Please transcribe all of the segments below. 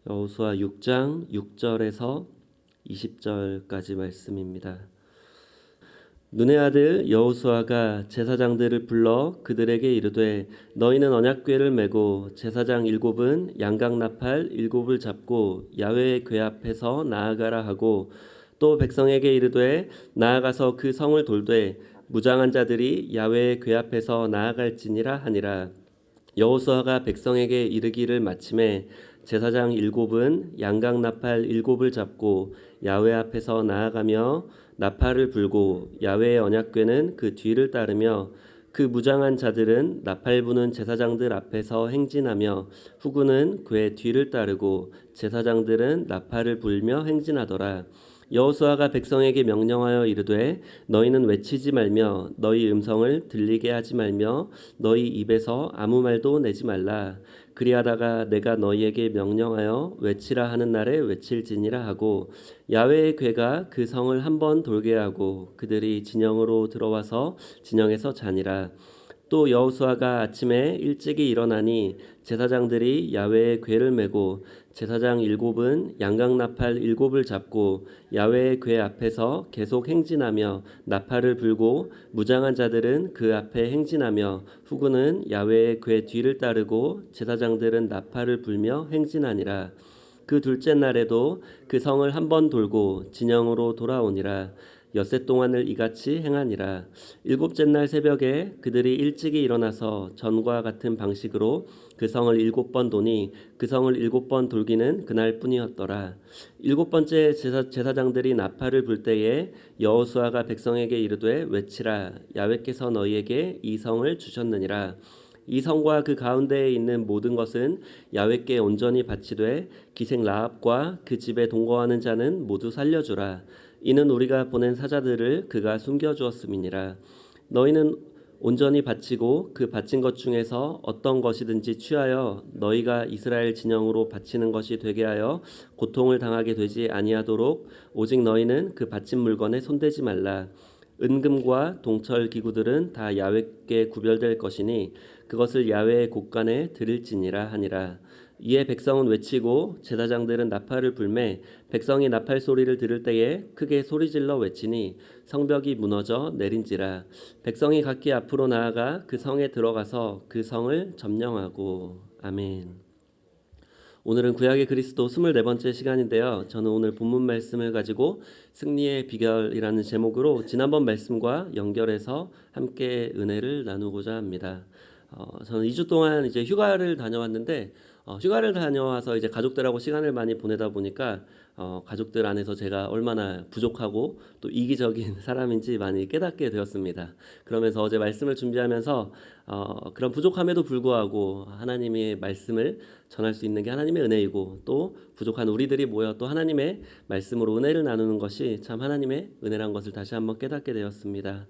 여호수아 6장 6절에서 20절까지 말씀입니다. 눈의 아들 여호수아가 제사장들을 불러 그들에게 이르되 너희는 언약궤를 메고 제사장 일곱은 양각나팔 일곱을 잡고 야훼의 궤 앞에서 나아가라 하고 또 백성에게 이르되 나아가서 그 성을 돌되 무장한 자들이 야훼의 궤 앞에서 나아갈지니라 하니라. 여호수아가 백성에게 이르기를 마침에 제사장 일곱은 양각나팔 일곱을 잡고 야훼 앞에서 나아가며 나팔을 불고 야훼의 언약궤는 그 뒤를 따르며 그 무장한 자들은 나팔 부는 제사장들 앞에서 행진하며 후군은 궤 뒤를 따르고 제사장들은 나팔을 불며 행진하더라. 여호수아가 백성에게 명령하여 이르되 너희는 외치지 말며 너희 음성을 들리게 하지 말며 너희 입에서 아무 말도 내지 말라. 그리하다가 내가 너희에게 명령하여 외치라 하는 날에 외칠지니라 하고 야훼의 궤가 그 성을 한 번 돌게 하고 그들이 진영으로 들어와서 진영에서 자니라. 또 여호수아가 아침에 일찍이 일어나니 제사장들이 야훼의 궤를 메고 제사장 일곱은 양각나팔 일곱을 잡고 야훼의 궤 앞에서 계속 행진하며 나팔을 불고 무장한 자들은 그 앞에 행진하며 후군은 야훼의 궤 뒤를 따르고 제사장들은 나팔을 불며 행진하니라. 그 둘째 날에도 그 성을 한 번 돌고 진영으로 돌아오니라. 엿새 동안을 이같이 행하니라. 일곱째 날 새벽에 그들이 일찍이 일어나서 전과 같은 방식으로 그 성을 일곱 번 도니 그 성을 일곱 번 돌기는 그날뿐이었더라. 일곱 번째 제사장들이 나팔을 불 때에 여호수아가 백성에게 이르되 외치라. 야훼께서 너희에게 이 성을 주셨느니라. 이 성과 그 가운데에 있는 모든 것은 야훼께 온전히 바치되 기생 라합과 그 집에 동거하는 자는 모두 살려주라. 이는 우리가 보낸 사자들을 그가 숨겨주었음이니라. 너희는 온전히 바치고 그 바친 것 중에서 어떤 것이든지 취하여 너희가 이스라엘 진영으로 바치는 것이 되게 하여 고통을 당하게 되지 아니하도록 오직 너희는 그 바친 물건에 손대지 말라. 은금과 동철 기구들은 다 야훼께 구별될 것이니 그것을 야훼의 곳간에 드릴지니라 하니라. 이에 백성은 외치고 제사장들은 나팔을 불매 백성이 나팔 소리를 들을 때에 크게 소리질러 외치니 성벽이 무너져 내린지라. 백성이 각기 앞으로 나아가 그 성에 들어가서 그 성을 점령하고. 아멘. 오늘은 구약의 그리스도 24번째 시간인데요. 저는 오늘 본문 말씀을 가지고 승리의 비결이라는 제목으로 지난번 말씀과 연결해서 함께 은혜를 나누고자 합니다. 저는 2주 동안 이제 휴가를 다녀왔는데 휴가를 다녀와서 이제 가족들하고 시간을 많이 보내다 보니까 가족들 안에서 제가 얼마나 부족하고 또 이기적인 사람인지 많이 깨닫게 되었습니다. 그러면서 어제 말씀을 준비하면서 그런 부족함에도 불구하고 하나님의 말씀을 전할 수 있는 게 하나님의 은혜이고 또 부족한 우리들이 모여 또 하나님의 말씀으로 은혜를 나누는 것이 참 하나님의 은혜란 것을 다시 한번 깨닫게 되었습니다.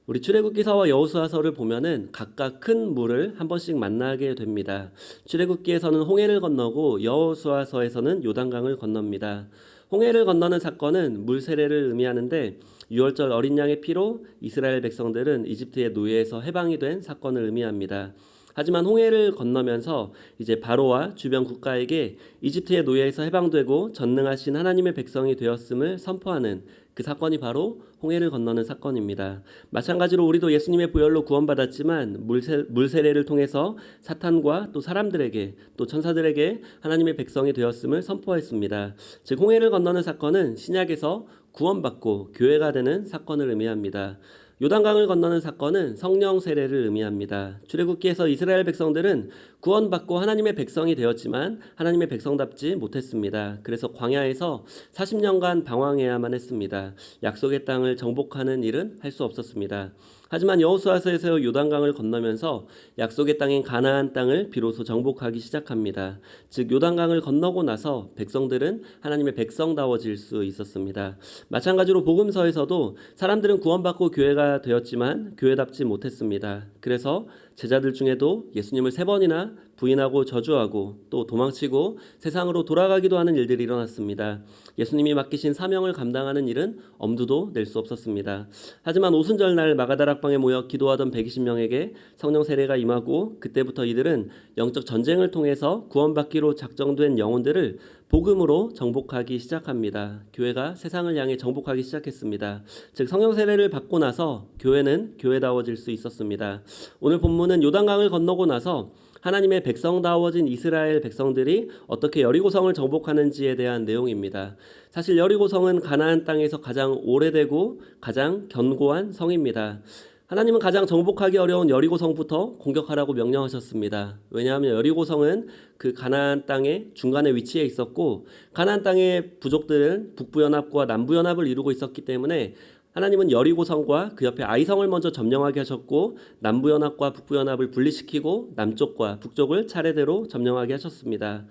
우리 출애굽기서와 여호수아서를 보면은 각각 큰 물을 한 번씩 만나게 됩니다. 출애굽기에서는 홍해를 건너고 여호수아서에서는 요단강을 건넙니다. 홍해를 건너는 사건은 물 세례를 의미하는데 유월절 어린 양의 피로 이스라엘 백성들은 이집트의 노예에서 해방이 된 사건을 의미합니다. 하지만 홍해를 건너면서 이제 바로와 주변 국가에게 이집트의 노예에서 해방되고 전능하신 하나님의 백성이 되었음을 선포하는 그 사건이 바로 홍해를 건너는 사건입니다. 마찬가지로 우리도 예수님의 보혈로 구원받았지만 물 세례를 통해서 사탄과 또 사람들에게 또 천사들에게 하나님의 백성이 되었음을 선포했습니다. 즉 홍해를 건너는 사건은 신약에서 구원받고 교회가 되는 사건을 의미합니다. 요단강을 건너는 사건은 성령 세례를 의미합니다. 출애굽기에서 이스라엘 백성들은 구원받고 하나님의 백성이 되었지만 하나님의 백성답지 못했습니다. 그래서 광야에서 40년간 방황해야만 했습니다. 약속의 땅을 정복하는 일은 할 수 없었습니다. 하지만 여호수아서에서 요단강을 건너면서 약속의 땅인 가나안 땅을 비로소 정복하기 시작합니다. 즉 요단강을 건너고 나서 백성들은 하나님의 백성다워질 수 있었습니다. 마찬가지로 복음서에서도 사람들은 구원받고 교회가 되었지만 교회답지 못했습니다. 그래서 제자들 중에도 예수님을 3번이나 부인하고 저주하고 또 도망치고 세상으로 돌아가기도 하는 일들이 일어났습니다. 예수님이 맡기신 사명을 감당하는 일은 엄두도 낼 수 없었습니다. 하지만 오순절날 마가다락방에 모여 기도하던 120명에게 성령 세례가 임하고 그때부터 이들은 영적 전쟁을 통해서 구원받기로 작정된 영혼들을 복음으로 정복하기 시작합니다. 교회가 세상을 향해 정복하기 시작했습니다. 즉 성령 세례를 받고 나서 교회는 교회다워질 수 있었습니다. 오늘 본문은 요단강을 건너고 나서 하나님의 백성다워진 이스라엘 백성들이 어떻게 여리고성을 정복하는지에 대한 내용입니다. 사실 여리고성은 가나안 땅에서 가장 오래되고 가장 견고한 성입니다. 하나님은 가장 정복하기 어려운 여리고성부터 공격하라고 명령하셨습니다. 왜냐하면 여리고성은 그 가나안 땅의 중간에 위치해 있었고 가나안 땅의 부족들은 북부연합과 남부연합을 이루고 있었기 때문에 하나님은 여리고성과 그 옆에 아이성을 먼저 점령하게 하셨고 남부연합과 북부연합을 분리시키고 남쪽과 북쪽을 차례대로 점령하게 하셨습니다.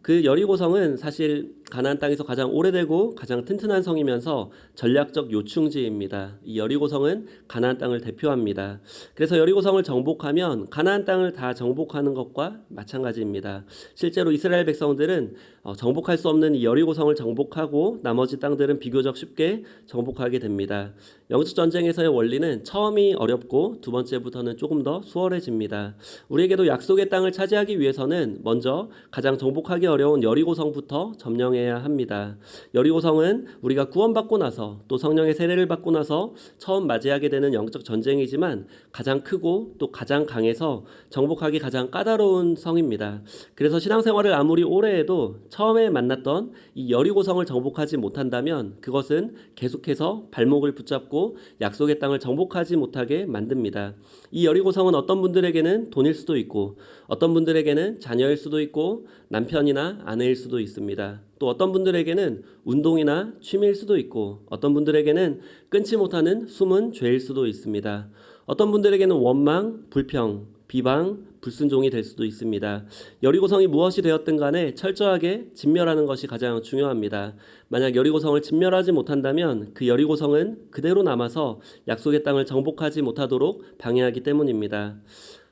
그 여리고성은 사실 가나안 땅에서 가장 오래되고 가장 튼튼한 성이면서 전략적 요충지입니다. 이 여리고성은 가나안 땅을 대표합니다. 그래서 여리고성을 정복하면 가나안 땅을 다 정복하는 것과 마찬가지입니다. 실제로 이스라엘 백성들은 정복할 수 없는 이 여리고성을 정복하고 나머지 땅들은 비교적 쉽게 정복하게 됩니다. 영적 전쟁에서의 원리는 처음이 어렵고 두 번째부터는 조금 더 수월해집니다. 우리에게도 약속의 땅을 차지하기 위해서는 먼저 가장 정복하기 어려운 여리고성부터 점령해야 합니다. 여리고성은 우리가 구원받고 나서 또 성령의 세례를 받고 나서 처음 맞이하게 되는 영적 전쟁이지만 가장 크고 또 가장 강해서 정복하기 가장 까다로운 성입니다. 그래서 신앙생활을 아무리 오래 해도 처음에 만났던 이 여리고성을 정복하지 못한다면 그것은 계속해서 발목을 붙잡고 약속의 땅을 정복하지 못하게 만듭니다. 이 여리고성은 어떤 분들에게는 돈일 수도 있고 어떤 분들에게는 자녀일 수도 있고 남편이나 아내일 수도 있습니다. 또 어떤 분들에게는 운동이나 취미일 수도 있고 어떤 분들에게는 끊지 못하는 숨은 죄일 수도 있습니다. 어떤 분들에게는 원망, 불평, 비방, 불순종이 될 수도 있습니다. 여리고성이 무엇이 되었든 간에 철저하게 진멸하는 것이 가장 중요합니다. 만약 여리고성을 진멸하지 못한다면 그 여리고성은 그대로 남아서 약속의 땅을 정복하지 못하도록 방해하기 때문입니다.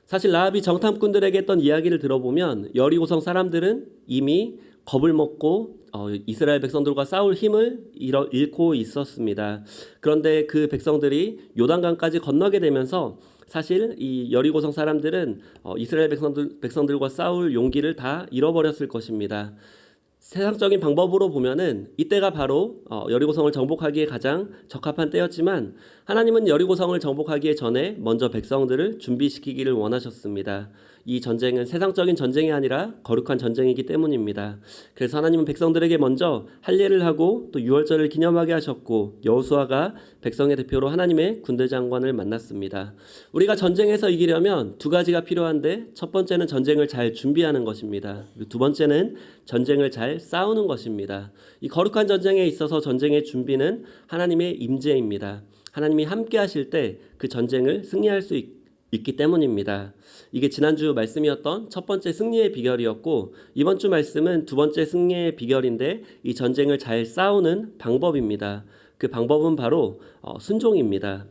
사실 라합이 정탐꾼들에게 했던 이야기를 들어보면 여리고성 사람들은 이미 겁을 먹고 이스라엘 백성들과 싸울 힘을 잃고 있었습니다. 그런데 그 백성들이 요단강까지 건너게 되면서 사실 이 여리고성 사람들은 이스라엘 백성들과 싸울 용기를 다 잃어버렸을 것입니다. 세상적인 방법으로 보면은 이때가 바로 여리고성을 정복하기에 가장 적합한 때였지만 하나님은 여리고성을 정복하기에 전에 먼저 백성들을 준비시키기를 원하셨습니다. 이 전쟁은 세상적인 전쟁이 아니라 거룩한 전쟁이기 때문입니다. 그래서 하나님은 백성들에게 먼저 할례를 하고 또 유월절을 기념하게 하셨고 여호수아가 백성의 대표로 하나님의 군대 장관을 만났습니다. 우리가 전쟁에서 이기려면 두 가지가 필요한데 첫 번째는 전쟁을 잘 준비하는 것입니다. 그리고 두 번째는 전쟁을 잘 싸우는 것입니다. 이 거룩한 전쟁에 있어서 전쟁의 준비는 하나님의 임재입니다. 하나님이 함께 하실 때 그 전쟁을 승리할 수 있기 때문입니다. 이게 지난주 말씀이었던 첫 번째 승리의 비결이었고 이번 주 말씀은 두 번째 승리의 비결인데 이 전쟁을 잘 싸우는 방법입니다. 그 방법은 바로 순종입니다.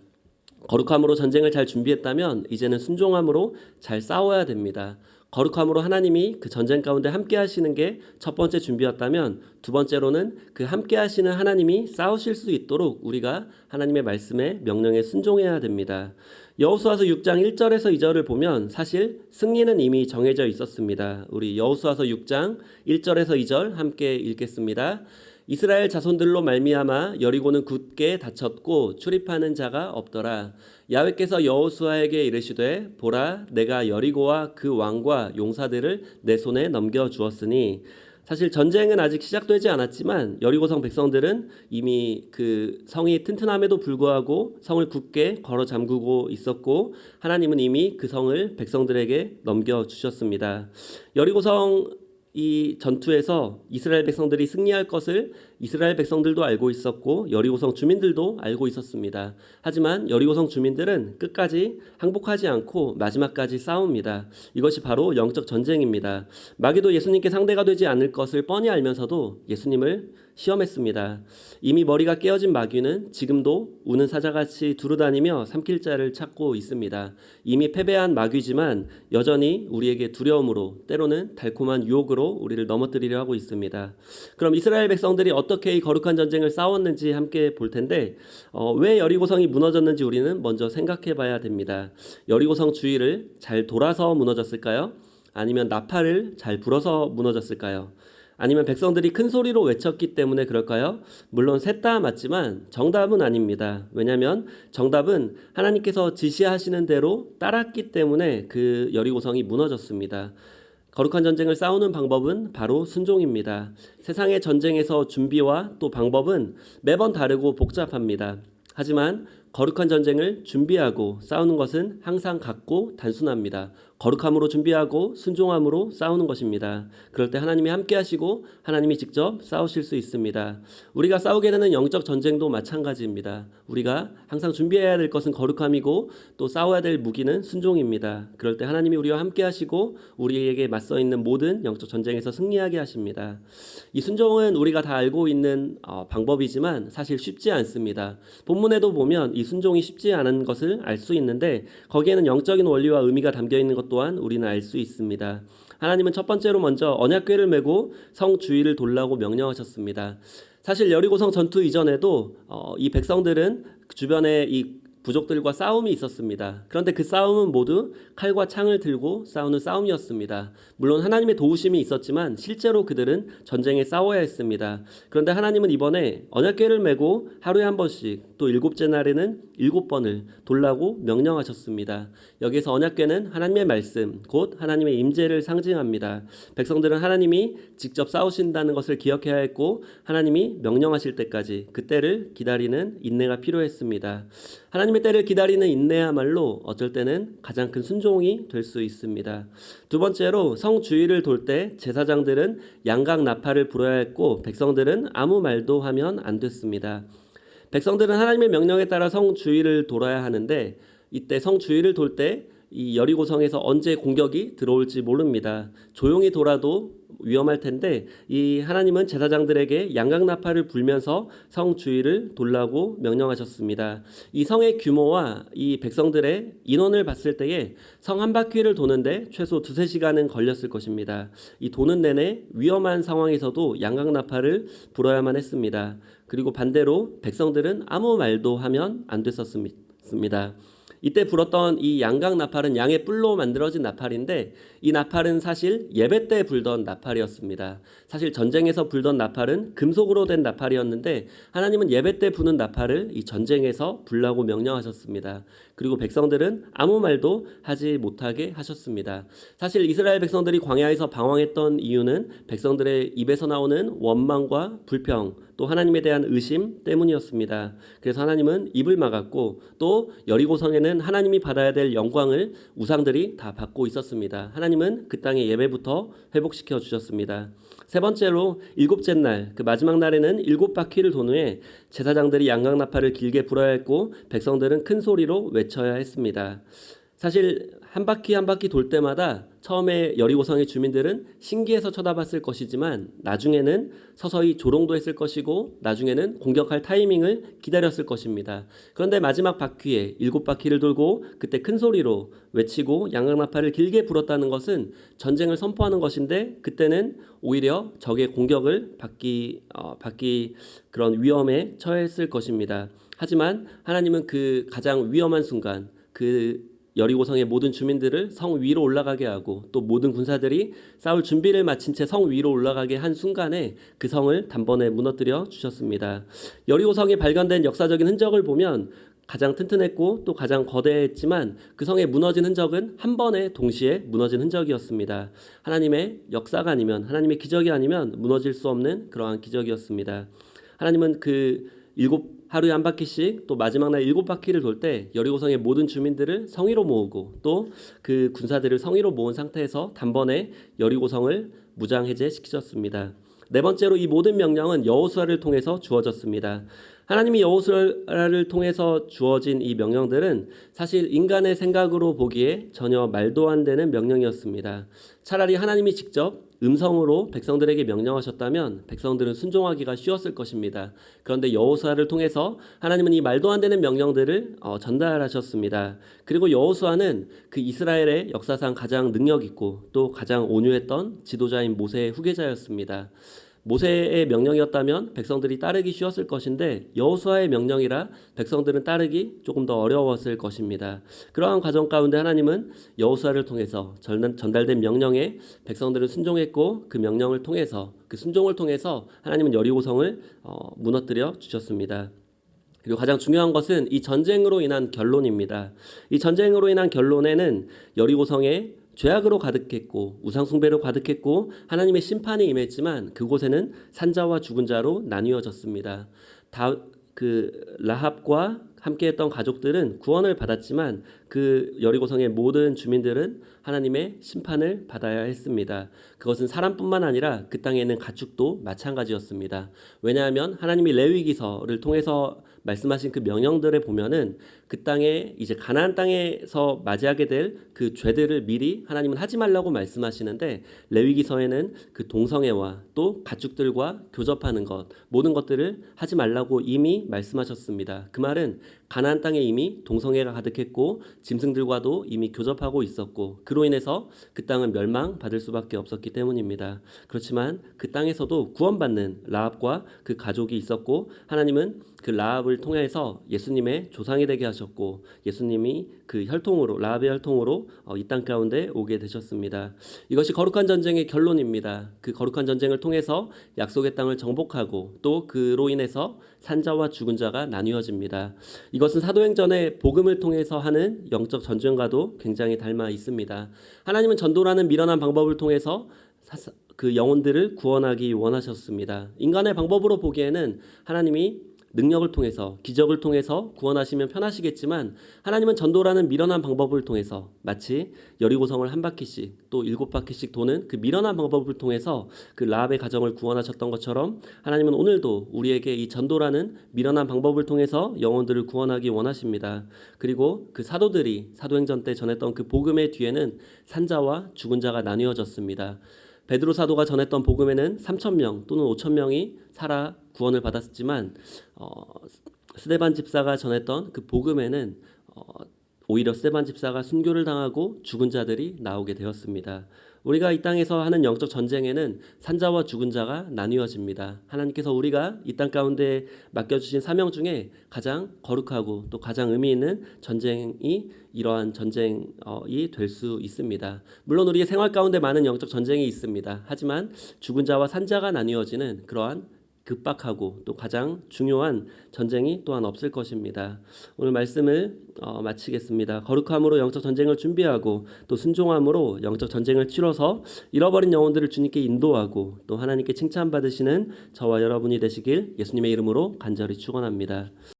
거룩함으로 전쟁을 잘 준비했다면 이제는 순종함으로 잘 싸워야 됩니다. 거룩함으로 하나님이 그 전쟁 가운데 함께 하시는 게 첫 번째 준비였다면 두 번째로는 그 함께 하시는 하나님이 싸우실 수 있도록 우리가 하나님의 말씀에 명령에 순종해야 됩니다. 여호수아서 6장 1절에서 2절을 보면 사실 승리는 이미 정해져 있었습니다. 우리 여호수아서 6장 1절에서 2절 함께 읽겠습니다. 이스라엘 자손들로 말미암아 여리고는 굳게 닫혔고 출입하는 자가 없더라. 야훼께서 여호수아에게 이르시되 보라 내가 여리고와 그 왕과 용사들을 내 손에 넘겨주었으니 사실 전쟁은 아직 시작되지 않았지만 여리고성 백성들은 이미 그 성이 튼튼함에도 불구하고 성을 굳게 걸어 잠그고 있었고 하나님은 이미 그 성을 백성들에게 넘겨주셨습니다. 여리고성 이 전투에서 이스라엘 백성들이 승리할 것을 이스라엘 백성들도 알고 있었고 여리고성 주민들도 알고 있었습니다. 하지만 여리고성 주민들은 끝까지 항복하지 않고 마지막까지 싸웁니다. 이것이 바로 영적 전쟁입니다. 마귀도 예수님께 상대가 되지 않을 것을 뻔히 알면서도 예수님을 시험했습니다. 이미 머리가 깨어진 마귀는 지금도 우는 사자같이 두루다니며 삼킬 자를 찾고 있습니다. 이미 패배한 마귀지만 여전히 우리에게 두려움으로 때로는 달콤한 유혹으로 우리를 넘어뜨리려 하고 있습니다. 그럼 이스라엘 백성들이 어떻게 이 거룩한 전쟁을 싸웠는지 함께 볼 텐데 왜 여리고성이 무너졌는지 우리는 먼저 생각해 봐야 됩니다. 여리고성 주위를 잘 돌아서 무너졌을까요? 아니면 나팔을 잘 불어서 무너졌을까요? 아니면 백성들이 큰 소리로 외쳤기 때문에 그럴까요? 물론 셋 다 맞지만 정답은 아닙니다. 왜냐하면 정답은 하나님께서 지시하시는 대로 따랐기 때문에 그 여리고성이 무너졌습니다. 거룩한 전쟁을 싸우는 방법은 바로 순종입니다. 세상의 전쟁에서 준비와 또 방법은 매번 다르고 복잡합니다. 하지만 거룩한 전쟁을 준비하고 싸우는 것은 항상 같고 단순합니다. 거룩함으로 준비하고 순종함으로 싸우는 것입니다. 그럴 때 하나님이 함께 하시고 하나님이 직접 싸우실 수 있습니다. 우리가 싸우게 되는 영적 전쟁도 마찬가지입니다. 우리가 항상 준비해야 될 것은 거룩함이고 또 싸워야 될 무기는 순종입니다. 그럴 때 하나님이 우리와 함께 하시고 우리에게 맞서 있는 모든 영적 전쟁에서 승리하게 하십니다. 이 순종은 우리가 다 알고 있는 방법이지만 사실 쉽지 않습니다. 본문에도 보면 이 순종이 쉽지 않은 것을 알 수 있는데 거기에는 영적인 원리와 의미가 담겨 있는 것 또한 우리는 알 수 있습니다. 하나님은 첫 번째로 먼저 언약궤를 메고 성 주위를 돌라고 명령하셨습니다. 사실 여리고성 전투 이전에도 이 백성들은 주변에 이 부족들과 싸움이 있었습니다. 그런데 그 싸움은 모두 칼과 창을 들고 싸우는 싸움이었습니다. 물론 하나님의 도우심이 있었지만 실제로 그들은 전쟁에 싸워야 했습니다. 그런데 하나님은 이번에 언약궤를 메고 하루에 한 번씩 또 일곱째 날에는 7번을 돌라고 명령하셨습니다. 여기서 언약궤는 하나님의 말씀, 곧 하나님의 임재를 상징합니다. 백성들은 하나님이 직접 싸우신다는 것을 기억해야 했고 하나님이 명령하실 때까지 그때를 기다리는 인내가 필요했습니다. 하나님의 때를 기다리는 인내야말로 어쩔 때는 가장 큰 순종이 될 수 있습니다. 두 번째로 성 주위를 돌 때 제사장들은 양각 나팔을 불어야 했고 백성들은 아무 말도 하면 안 됐습니다. 백성들은 하나님의 명령에 따라 성 주위를 돌아야 하는데 이때 성 주위를 돌 때 이 여리고성에서 언제 공격이 들어올지 모릅니다. 조용히 돌아도 위험할 텐데 이 하나님은 제사장들에게 양각 나팔을 불면서 성 주위를 돌라고 명령하셨습니다. 이 성의 규모와 이 백성들의 인원을 봤을 때에 성 한 바퀴를 도는데 최소 2-3시간은 걸렸을 것입니다. 이 도는 내내 위험한 상황에서도 양각 나팔을 불어야만 했습니다. 그리고 반대로 백성들은 아무 말도 하면 안 됐었습니다. 이때 불었던 이 양각 나팔은 양의 뿔로 만들어진 나팔인데 이 나팔은 사실 예배 때 불던 나팔이었습니다. 사실 전쟁에서 불던 나팔은 금속으로 된 나팔이었는데 하나님은 예배 때 부는 나팔을 이 전쟁에서 불라고 명령하셨습니다. 그리고 백성들은 아무 말도 하지 못하게 하셨습니다. 사실 이스라엘 백성들이 광야에서 방황했던 이유는 백성들의 입에서 나오는 원망과 불평 또 하나님에 대한 의심 때문이었습니다. 그래서 하나님은 입을 막았고 또 여리고성에는 하나님이 받아야 될 영광을 우상들이 다 받고 있었습니다. 하나님은 그 땅의 예배부터 회복시켜 주셨습니다. 세 번째로 7째 날, 그 마지막 날에는 7바퀴를 돈 후에 제사장들이 양각 나팔을 길게 불어야 했고 백성들은 큰 소리로 외쳐야 했습니다. 사실 한 바퀴 한 바퀴 돌 때마다 처음에 여리고성의 주민들은 신기해서 쳐다봤을 것이지만 나중에는 서서히 조롱도 했을 것이고 나중에는 공격할 타이밍을 기다렸을 것입니다. 그런데 마지막 바퀴에 7바퀴를 돌고 그때 큰 소리로 외치고 양각나팔을 길게 불었다는 것은 전쟁을 선포하는 것인데 그때는 오히려 적의 공격을 받기 그런 위험에 처했을 것입니다. 하지만 하나님은 그 가장 위험한 순간 그 여리고성의 모든 주민들을 성 위로 올라가게 하고 또 모든 군사들이 싸울 준비를 마친 채 성 위로 올라가게 한 순간에 그 성을 단번에 무너뜨려 주셨습니다. 여리고성이 발견된 역사적인 흔적을 보면 가장 튼튼했고 또 가장 거대했지만 그 성의 무너진 흔적은 한 번에 동시에 무너진 흔적이었습니다. 하나님의 역사가 아니면 하나님의 기적이 아니면 무너질 수 없는 그러한 기적이었습니다. 하나님은 하루에 한 바퀴씩 또 마지막 날 7바퀴를 돌 때 여리고성의 모든 주민들을 성위로 모으고 또 그 군사들을 성위로 모은 상태에서 단번에 여리고성을 무장해제시키셨습니다. 네 번째로 이 모든 명령은 여호수아를 통해서 주어졌습니다. 하나님이 여호수아를 통해서 주어진 이 명령들은 사실 인간의 생각으로 보기에 전혀 말도 안 되는 명령이었습니다. 차라리 하나님이 직접 음성으로 백성들에게 명령하셨다면 백성들은 순종하기가 쉬웠을 것입니다. 그런데 여호수아를 통해서 하나님은 이 말도 안 되는 명령들을 전달하셨습니다. 그리고 여호수아는 그 이스라엘의 역사상 가장 능력 있고 또 가장 온유했던 지도자인 모세의 후계자였습니다. 모세의 명령이었다면 백성들이 따르기 쉬웠을 것인데 여호수아의 명령이라 백성들은 따르기 조금 더 어려웠을 것입니다. 그러한 과정 가운데 하나님은 여호수아를 통해서 전달된 명령에 백성들은 순종했고 그 명령을 통해서 그 순종을 통해서 하나님은 여리고성을 무너뜨려 주셨습니다. 그리고 가장 중요한 것은 이 전쟁으로 인한 결론입니다. 이 전쟁으로 인한 결론에는 여리고성에 죄악으로 가득했고 우상 숭배로 가득했고 하나님의 심판이 임했지만 그곳에는 산자와 죽은 자로 나뉘어졌습니다. 그 라합과 함께했던 가족들은 구원을 받았지만 그 여리고성의 모든 주민들은 하나님의 심판을 받아야 했습니다. 그것은 사람뿐만 아니라 그 땅에 있는 가축도 마찬가지였습니다. 왜냐하면 하나님이 레위기서를 통해서 말씀하신 그 명령들을 보면은 그 땅에 이제 가나안 땅에서 맞이하게 될 그 죄들을 미리 하나님은 하지 말라고 말씀하시는데 레위기서에는 그 동성애와 또 가축들과 교접하는 것 모든 것들을 하지 말라고 이미 말씀하셨습니다. 그 말은 가나안 땅에 이미 동성애가 가득했고 짐승들과도 이미 교접하고 있었고 그로 인해서 그 땅은 멸망받을 수밖에 없었기 때문입니다. 그렇지만 그 땅에서도 구원받는 라합과 그 가족이 있었고 하나님은 그 라합을 통해서 예수님의 조상이 되게 하셨고 예수님이 그 혈통으로 라합의 혈통으로 이 땅 가운데 오게 되셨습니다. 이것이 거룩한 전쟁의 결론입니다. 그 거룩한 전쟁을 통해서 약속의 땅을 정복하고 또 그로 인해서 산자와 죽은 자가 나뉘어집니다. 이것은 사도행전의 복음을 통해서 하는 영적 전쟁과도 굉장히 닮아 있습니다. 하나님은 전도라는 미련한 방법을 통해서 그 영혼들을 구원하기 원하셨습니다. 인간의 방법으로 보기에는 하나님이 능력을 통해서 기적을 통해서 구원하시면 편하시겠지만 하나님은 전도라는 미련한 방법을 통해서 마치 여리고성을 한 바퀴씩 또 7바퀴씩 도는 그 미련한 방법을 통해서 그 라합의 가정을 구원하셨던 것처럼 하나님은 오늘도 우리에게 이 전도라는 미련한 방법을 통해서 영혼들을 구원하기 원하십니다. 그리고 그 사도들이 사도행전 때 전했던 그 복음의 뒤에는 산자와 죽은 자가 나뉘어졌습니다. 베드로 사도가 전했던 복음에는 3,000명 또는 5,000명이 살아 구원을 받았지만 스데반 집사가 전했던 그 복음에는 오히려 스데반 집사가 순교를 당하고 죽은 자들이 나오게 되었습니다. 우리가 이 땅에서 하는 영적 전쟁에는 산자와 죽은 자가 나뉘어집니다. 하나님께서 우리가 이 땅 가운데 맡겨주신 사명 중에 가장 거룩하고 또 가장 의미 있는 전쟁이 이러한 전쟁이 될 수 있습니다. 물론 우리의 생활 가운데 많은 영적 전쟁이 있습니다. 하지만 죽은 자와 산자가 나뉘어지는 그러한 급박하고 또 가장 중요한 전쟁이 또한 없을 것입니다. 오늘 말씀을 마치겠습니다. 거룩함으로 영적 전쟁을 준비하고 또 순종함으로 영적 전쟁을 치러서 잃어버린 영혼들을 주님께 인도하고 또 하나님께 칭찬받으시는 저와 여러분이 되시길 예수님의 이름으로 간절히 축원합니다.